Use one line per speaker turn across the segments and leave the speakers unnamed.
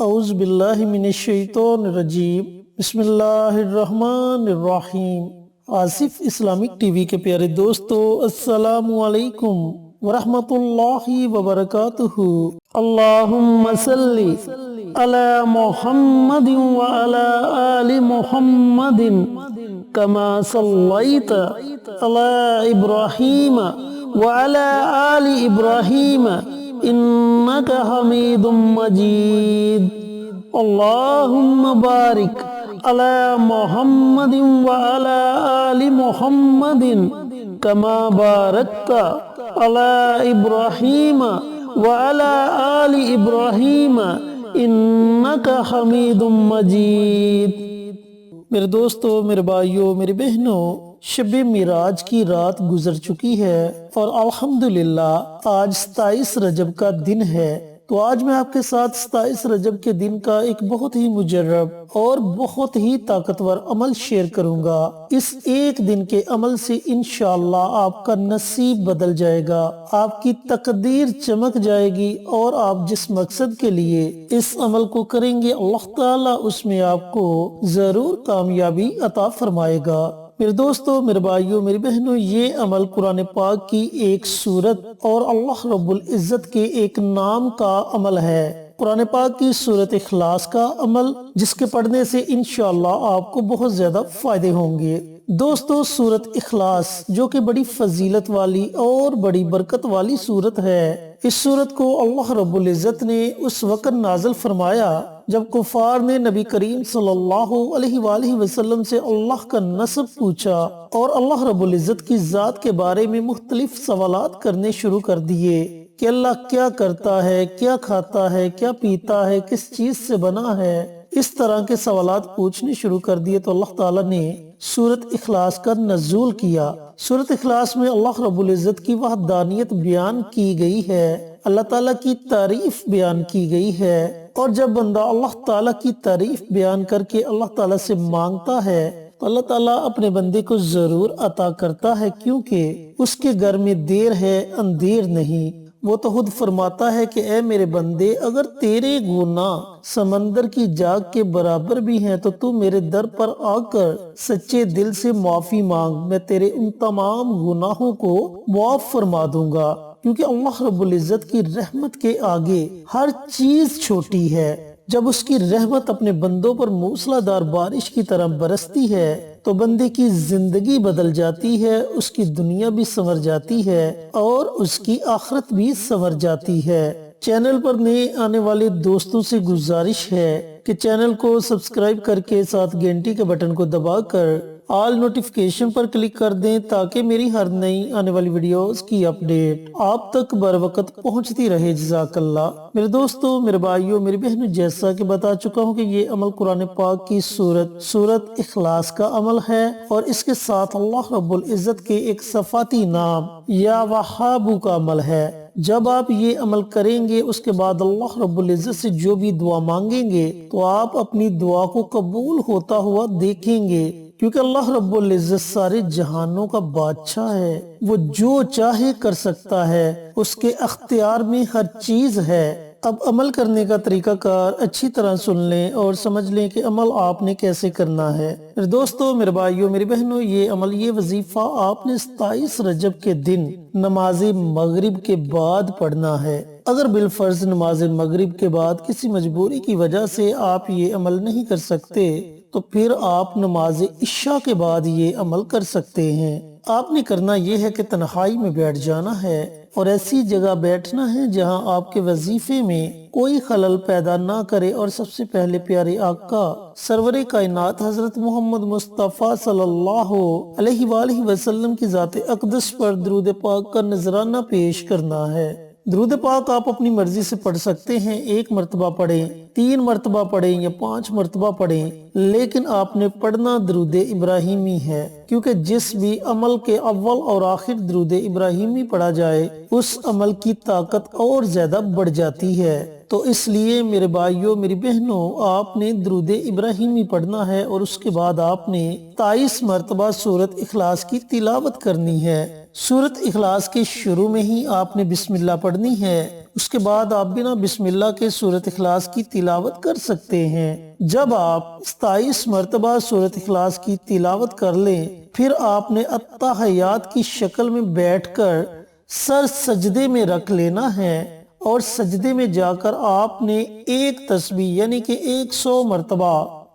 اعوذ باللہ من الشیطان الرجیم بسم اللہ الرحمن الرحیم۔ آصف اسلامک ٹی وی کے پیارے دوستو، السلام علیکم ورحمۃ اللہ وبرکاتہ۔ اللہم صلی علی محمد وعلی آل محمد کما صلیت علی ابراہیم وعلی آل ابراہیم انک حمید مجید۔ اللہم بارک علی محمد وعلی آل محمد کما بارکت علی ابراہیم وعلی آل ابراہیم انک حمید مجید۔ میرے دوستو، میرے بھائیوں، میری بہنوں، شب معراج کی رات گزر چکی ہے اور الحمدللہ آج 27 رجب کا دن ہے۔ تو آج میں آپ کے ساتھ 27 رجب کے دن کا ایک بہت ہی مجرب اور بہت ہی طاقتور عمل شیئر کروں گا۔ اس ایک دن کے عمل سے انشاءاللہ آپ کا نصیب بدل جائے گا، آپ کی تقدیر چمک جائے گی اور آپ جس مقصد کے لیے اس عمل کو کریں گے اللہ تعالیٰ اس میں آپ کو ضرور کامیابی عطا فرمائے گا۔ میرے دوستو، میرے بھائیوں، میری بہنوں، یہ عمل قرآن پاک کی ایک سورت اور اللہ رب العزت کے ایک نام کا عمل ہے۔ قرآن پاک کی سورت اخلاص کا عمل، جس کے پڑھنے سے انشاءاللہ آپ کو بہت زیادہ فائدے ہوں گے۔ دوستو، سورت اخلاص جو کہ بڑی فضیلت والی اور بڑی برکت والی سورت ہے، اس سورت کو اللہ رب العزت نے اس وقت نازل فرمایا جب کفار نے نبی کریم صلی اللہ علیہ وآلہ وسلم سے اللہ کا نسب پوچھا اور اللہ رب العزت کی ذات کے بارے میں مختلف سوالات کرنے شروع کر دیے کہ اللہ کیا کرتا ہے، کیا کھاتا ہے، کیا پیتا ہے، کس چیز سے بنا ہے۔ اس طرح کے سوالات پوچھنے شروع کر دیے تو اللہ تعالیٰ نے سورت اخلاص کا نزول کیا۔ سورت اخلاص میں اللہ رب العزت کی وحدانیت بیان کی گئی ہے، اللہ تعالیٰ کی تعریف بیان کی گئی ہے، اور جب بندہ اللہ تعالیٰ کی تعریف بیان کر کے اللہ تعالیٰ سے مانگتا ہے تو اللہ تعالیٰ اپنے بندے کو ضرور عطا کرتا ہے، کیونکہ اس کے گھر میں دیر ہے اندھیر نہیں۔ وہ تو خود فرماتا ہے کہ اے میرے بندے، اگر تیرے گناہ سمندر کی جاگ کے برابر بھی ہیں تو میرے در پر آ کر سچے دل سے معافی مانگ، میں تیرے ان تمام گناہوں کو معاف فرما دوں گا، کیونکہ اللہ رب العزت کی رحمت کے آگے ہر چیز چھوٹی ہے۔ جب اس کی رحمت اپنے بندوں پر موسلا دار بارش کی طرح برستی ہے تو بندے کی زندگی بدل جاتی ہے، اس کی دنیا بھی سنور جاتی ہے اور اس کی آخرت بھی سنور جاتی ہے۔ چینل پر نئے آنے والے دوستوں سے گزارش ہے کہ چینل کو سبسکرائب کر کے ساتھ گھنٹی کے بٹن کو دبا کر آل نوٹیفیکیشن پر کلک کر دیں تاکہ میری ہر نئی آنے والی ویڈیوز کی اپڈیٹ آپ تک بر وقت پہنچتی رہے۔ جزاک اللہ۔ میرے دوستو، میرے بھائیوں، میری بہنوں، جیسا کہ بتا چکا ہوں کہ یہ عمل قرآن پاک کی سورت اخلاص کا عمل ہے اور اس کے ساتھ اللہ رب العزت کے ایک صفاتی نام یا وہابو کا عمل ہے۔ جب آپ یہ عمل کریں گے اس کے بعد اللہ رب العزت سے جو بھی دعا مانگیں گے تو آپ اپنی دعا کو قبول ہوتا ہوا دیکھیں گے، کیونکہ اللہ رب العزت سارے جہانوں کا بادشاہ ہے، وہ جو چاہے کر سکتا ہے، اس کے اختیار میں ہر چیز ہے۔ اب عمل کرنے کا طریقہ کار اچھی طرح سن لیں اور سمجھ لیں کہ عمل آپ نے کیسے کرنا ہے۔ میرے دوستو، میرے بھائیوں، میری بہنوں، یہ عمل، یہ وظیفہ آپ نے 27 رجب کے دن نماز مغرب کے بعد پڑھنا ہے۔ اگر بالفرض نماز مغرب کے بعد کسی مجبوری کی وجہ سے آپ یہ عمل نہیں کر سکتے تو پھر آپ نماز عشاء کے بعد یہ عمل کر سکتے ہیں۔ آپ نے کرنا یہ ہے کہ تنہائی میں بیٹھ جانا ہے اور ایسی جگہ بیٹھنا ہے جہاں آپ کے وظیفے میں کوئی خلل پیدا نہ کرے، اور سب سے پہلے پیارے آقا سرور کائنات حضرت محمد مصطفیٰ صلی اللہ علیہ وآلہ وسلم کی ذات اقدس پر درود پاک کا نذرانہ پیش کرنا ہے۔ درود پاک آپ اپنی مرضی سے پڑھ سکتے ہیں، 1 مرتبہ پڑھیں، 3 مرتبہ پڑھیں یا 5 مرتبہ پڑھیں، لیکن آپ نے پڑھنا درود ابراہیمی ہے، کیونکہ جس بھی عمل کے اول اور آخر درود ابراہیمی پڑھا جائے اس عمل کی طاقت اور زیادہ بڑھ جاتی ہے۔ تو اس لیے میرے بھائیوں، میری بہنوں، آپ نے درود ابراہیمی پڑھنا ہے اور اس کے بعد آپ نے 23 مرتبہ سورت اخلاص کی تلاوت کرنی ہے۔ سورت اخلاص کے شروع میں ہی آپ نے بسم اللہ پڑھنی ہے اس کے بعد آپ بنا بسم اللہ کے سورۃ اخلاص کی تلاوت کر سکتے ہیں۔ جب آپ 27 مرتبہ سورۃ اخلاص کی تلاوت کر لیں، پھر آپ نے التحیات کی شکل میں بیٹھ کر سر سجدے میں رکھ لینا ہے، اور سجدے میں جا کر آپ نے ایک تسبیح یعنی کہ 100 مرتبہ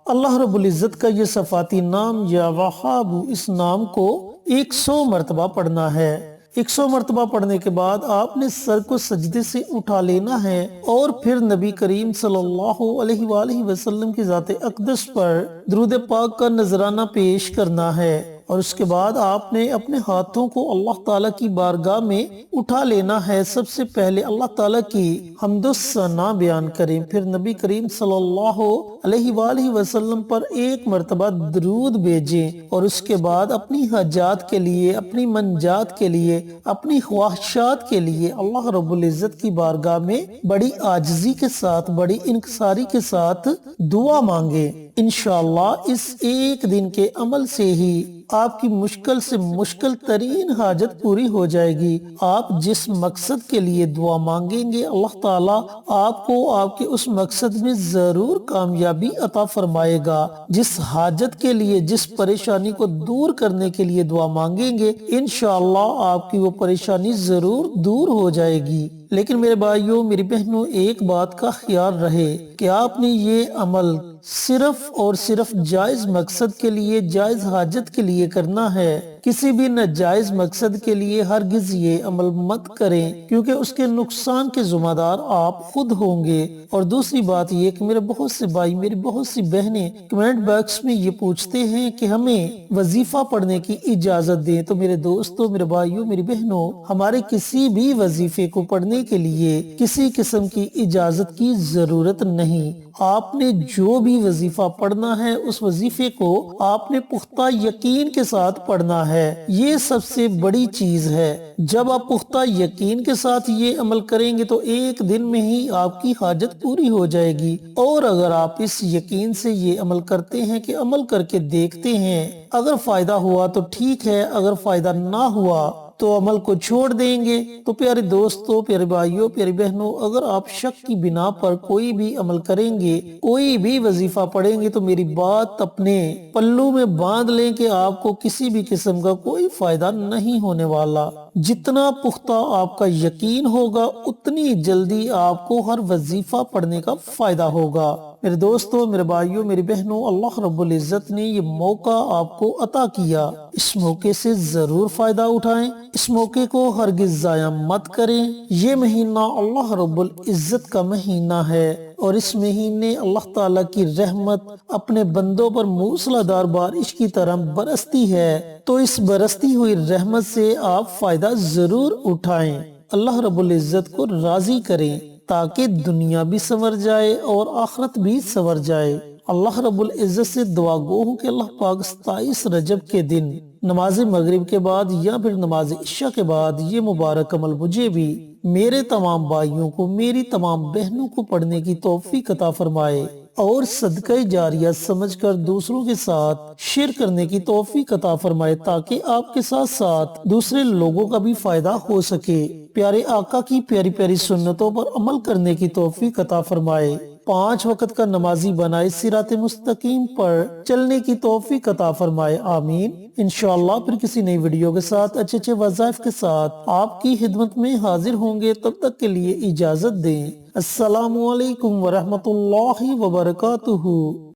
اللہ رب العزت کا یہ صفاتی نام یا وہاب، اس نام کو 100 مرتبہ پڑھنا ہے۔ 100 مرتبہ پڑھنے کے بعد آپ نے سر کو سجدے سے اٹھا لینا ہے، اور پھر نبی کریم صلی اللہ علیہ وآلہ وسلم کی ذات اقدس پر درود پاک کا نذرانہ پیش کرنا ہے، اور اس کے بعد آپ نے اپنے ہاتھوں کو اللہ تعالیٰ کی بارگاہ میں اٹھا لینا ہے۔ سب سے پہلے اللہ تعالیٰ کی حمد و ثنا بیان کریں، پھر نبی کریم صلی اللہ علیہ وآلہ وسلم پر ایک مرتبہ درود بھیجیں، اور اس کے بعد اپنی حاجات کے لیے، اپنی منجات کے لیے، اپنی خواہشات کے لیے اللہ رب العزت کی بارگاہ میں بڑی عاجزی کے ساتھ، بڑی انکساری کے ساتھ دعا مانگیں۔ انشاءاللہ اس ایک دن کے عمل سے ہی آپ کی مشکل سے مشکل ترین حاجت پوری ہو جائے گی۔ آپ جس مقصد کے لیے دعا مانگیں گے، اللہ تعالیٰ آپ کو آپ کے اس مقصد میں ضرور کامیابی عطا فرمائے گا۔ جس حاجت کے لیے، جس پریشانی کو دور کرنے کے لیے دعا مانگیں گے، انشاءاللہ آپ کی وہ پریشانی ضرور دور ہو جائے گی۔ لیکن میرے بھائیوں، میری بہنوں، ایک بات کا خیال رہے کہ آپ نے یہ عمل صرف اور صرف جائز مقصد کے لیے، جائز حاجت کے لیے کرنا ہے۔ کسی بھی ناجائز مقصد کے لیے ہرگز یہ عمل مت کریں، کیونکہ اس کے نقصان کے ذمہ دار آپ خود ہوں گے۔ اور دوسری بات یہ کہ میرے بہت سے بھائی، میری بہت سی بہنیں کمنٹ باکس میں یہ پوچھتے ہیں کہ ہمیں وظیفہ پڑھنے کی اجازت دیں۔ تو میرے دوستوں، میرے بھائیوں، میری بہنوں، ہمارے کسی بھی وظیفے کو پڑھنے کے لیے کسی قسم کی اجازت کی ضرورت نہیں۔ آپ نے جو بھی وظیفہ پڑھنا ہے، اس وظیفے کو آپ نے پختہ یقین کے ساتھ پڑھنا ہے۔ یہ سب سے بڑی چیز ہے۔ جب آپ پختہ یقین کے ساتھ یہ عمل کریں گے تو ایک دن میں ہی آپ کی حاجت پوری ہو جائے گی۔ اور اگر آپ اس یقین سے یہ عمل کرتے ہیں کہ عمل کر کے دیکھتے ہیں، اگر فائدہ ہوا تو ٹھیک ہے، اگر فائدہ نہ ہوا تو عمل کو چھوڑ دیں گے۔ تو پیارے دوستو، پیارے بھائیوں، پیاری بہنوں، اگر آپ شک کی بنا پر کوئی بھی عمل کریں گے، کوئی بھی وظیفہ پڑھیں گے، تو میری بات اپنے پلوں میں باندھ لیں کہ آپ کو کسی بھی قسم کا کوئی فائدہ نہیں ہونے والا۔ جتنا پختہ آپ کا یقین ہوگا، اتنی جلدی آپ کو ہر وظیفہ پڑھنے کا فائدہ ہوگا۔ میرے دوستو، میرے بھائیوں، میری بہنوں، اللہ رب العزت نے یہ موقع آپ کو عطا کیا۔ اس موقع سے ضرور فائدہ اٹھائیں، اس موقع کو ہرگز ضائع مت کریں۔ یہ مہینہ اللہ رب العزت کا مہینہ ہے، اور اس مہینے اللہ تعالیٰ کی رحمت اپنے بندوں پر موسلا دھار بارش کی طرح برستی ہے۔ تو اس برستی ہوئی رحمت سے آپ فائدہ ضرور اٹھائیں، اللہ رب العزت کو راضی کریں، تاکہ دنیا بھی سنور جائے اور آخرت بھی سنور جائے۔ اللہ رب العزت سے دعا گو ہوں کہ اللہ پاک 27 رجب کے دن نماز مغرب کے بعد یا پھر نماز عشاء کے بعد یہ مبارک عمل مجھے بھی، میرے تمام بھائیوں کو، میری تمام بہنوں کو پڑھنے کی توفیق عطا فرمائے، اور صدقہ جاریہ سمجھ کر دوسروں کے ساتھ شیئر کرنے کی توفیق عطا فرمائے، تاکہ آپ کے ساتھ ساتھ دوسرے لوگوں کا بھی فائدہ ہو سکے۔ پیارے آقا کی پیاری پیاری سنتوں پر عمل کرنے کی توفیق عطا فرمائے، 5 وقت کا نمازی بنائے، صراط مستقیم پر چلنے کی توفیق عطا فرمائے، آمین۔ انشاءاللہ پھر کسی نئی ویڈیو کے ساتھ اچھے اچھے وظائف کے ساتھ آپ کی خدمت میں حاضر ہوں گے۔ تب تک کے لیے اجازت دیں۔ السلام علیکم ورحمۃ اللہ وبرکاتہ۔